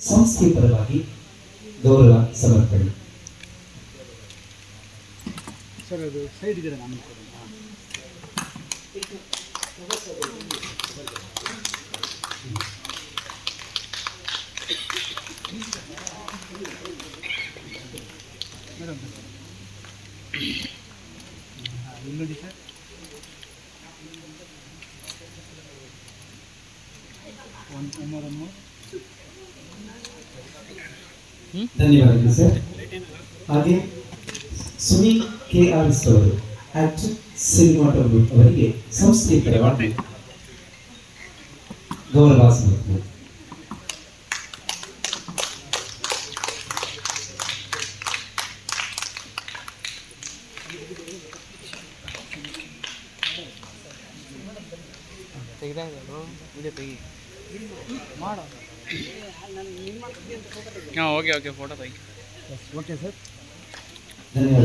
ಸಂಸ್ಥೆ ಪರವಾಗಿ ಗೌರವ ಸಮರ್ಪಣೆ. ಸರ್ ಅದು ಸೈಡ್ ಇದೆ ನಾನು ಮೇಡಮ್ ನೋಡಿ ಸರ್. ಧನ್ಯವಾದಗಳು ಸರ್. ಹಾಗೆ ಸುನೀಲ್ KR ಅವರು ಆಕ್ಟರ್ ಸಿನಿಮಾಟೋಗ್ರಫಿ ಅವರಿಗೆ ಸಂಸ್ಥೆ ಪರವಾಗಿ ಗೌರವ ಸಮರ್ಪಣೆ. ಓಕೆ ಫೋಟೋ ತೆಗಿ. Okay sir. ಧನ್ಯವಾದ.